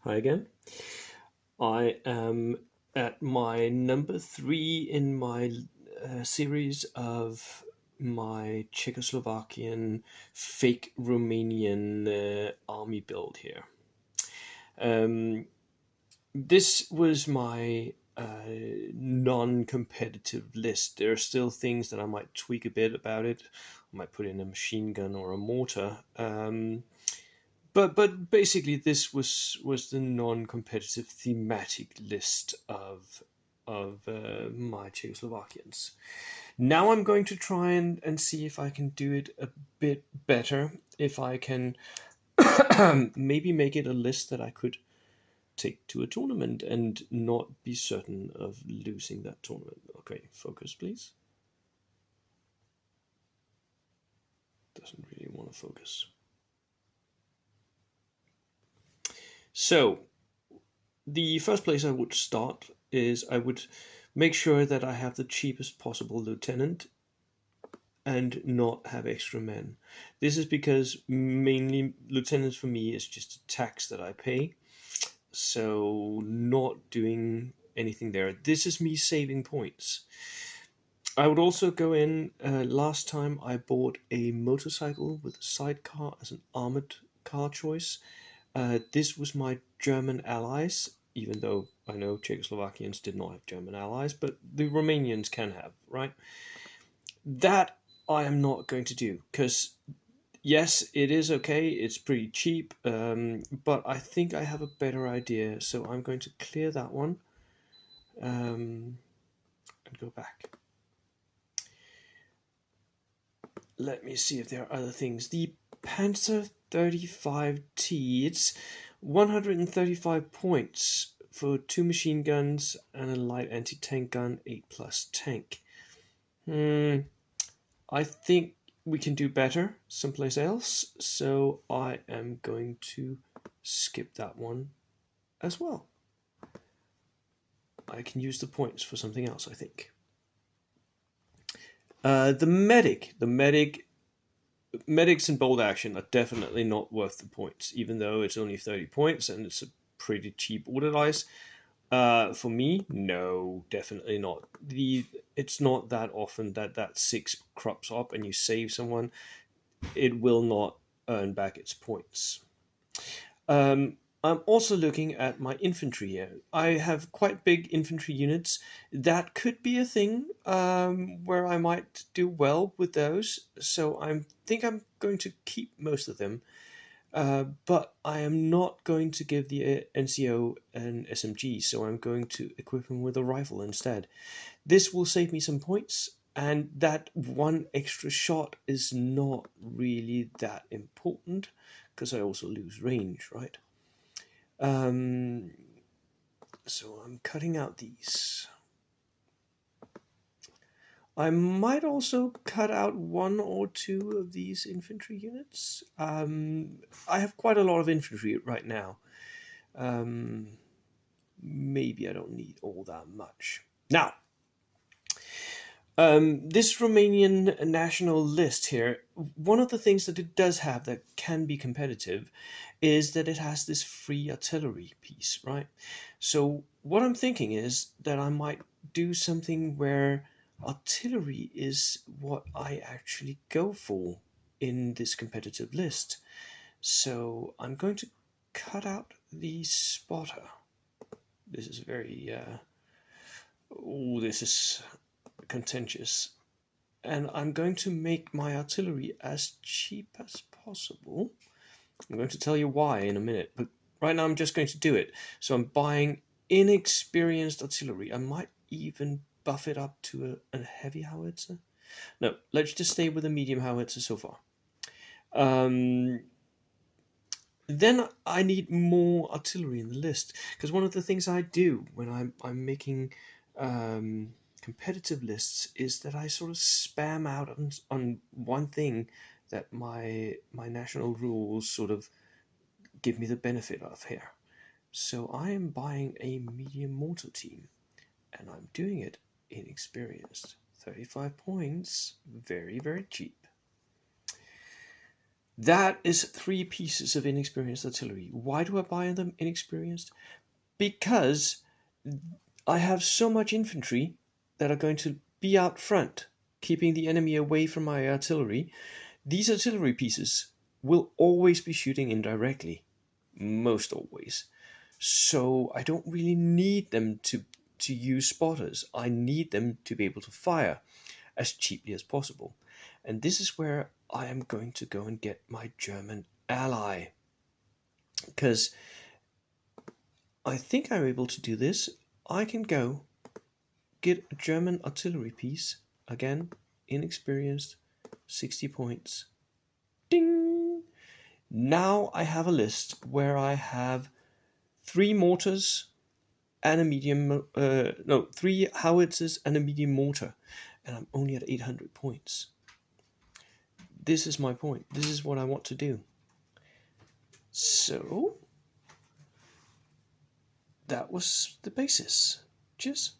Hi again. I am at my number three in my series of my Czechoslovakian fake Romanian army build here. Um, this was my non competitive list. There are still things that I might tweak a bit about it. I might put in a machine gun or a mortar. But basically, this was the non-competitive thematic list of my Czechoslovakians. Now I'm going to try and see if I can do it a bit better. If I can maybe make it a list that I could take to a tournament and not be certain of losing that tournament. Okay, focus, please. Doesn't really want to focus. So the first place I would start is I would make sure that I have the cheapest possible lieutenant and not have extra men. This is because mainly lieutenants for me is just a tax that I pay, so not doing anything there. This is me saving points. I would also go in. Last time I bought a motorcycle with a sidecar as an armored car choice. This was my German allies, even though I know Czechoslovakians did not have German allies, but the Romanians can have, right? That I am not going to do, because yes, it is okay, it's pretty cheap, but I think I have a better idea, so I'm going to clear that one and go back. Let me see if there are other things. The Panzer 35T, it's 135 points for two machine guns and a light anti-tank gun, 8 plus tank. I think we can do better someplace else, so I am going to skip that one as well. I can use the points for something else, I think. The medics in bold action are definitely not worth the points, even though it's only 30 points and it's a pretty cheap order dice. For me, no, definitely not. It's not that often that six crops up and you save someone. It will not earn back its points. I'm also looking at my infantry here. I have quite big infantry units. That could be a thing where I might do well with those. So I think I'm going to keep most of them. But I am not going to give the NCO an SMG, so I'm going to equip him with a rifle instead. This will save me some points, and that one extra shot is not really that important because I also lose range, right? So I'm cutting out these. I might also cut out one or two of these infantry units. I have quite a lot of infantry right now. Maybe I don't need all that much. Now, this Romanian national list here, one of the things that it does have that can be competitive is that it has this free artillery piece, right? So what I'm thinking is that I might do something where artillery is what I actually go for in this competitive list. So I'm going to cut out the spotter. This is very, this is contentious. And I'm going to make my artillery as cheap as possible. I'm going to tell you why in a minute, but right now I'm just going to do it. So I'm buying inexperienced artillery. I might even buff it up to a heavy howitzer. No, let's just stay with a medium howitzer so far. Then I need more artillery in the list, because one of the things I do when I'm making competitive lists is that I sort of spam out on one thing that my national rules sort of give me the benefit of here. So I am buying a medium mortar team, and I'm doing it inexperienced. 35 points, very, very cheap. That is 3 pieces of inexperienced artillery. Why do I buy them inexperienced? Because I have so much infantry that are going to be out front, keeping the enemy away from my artillery. These artillery pieces will always be shooting indirectly, most always. So I don't really need them to use spotters. I need them to be able to fire as cheaply as possible. And this is where I am going to go and get my German ally. Because I think I'm able to do this. I can go get a German artillery piece. Again, inexperienced, 60 points. Ding! Now I have a list where I have 3 mortars and a medium, 3 howitzers and a medium mortar. And I'm only at 800 points. This is my point. This is what I want to do. So, that was the basis. Cheers.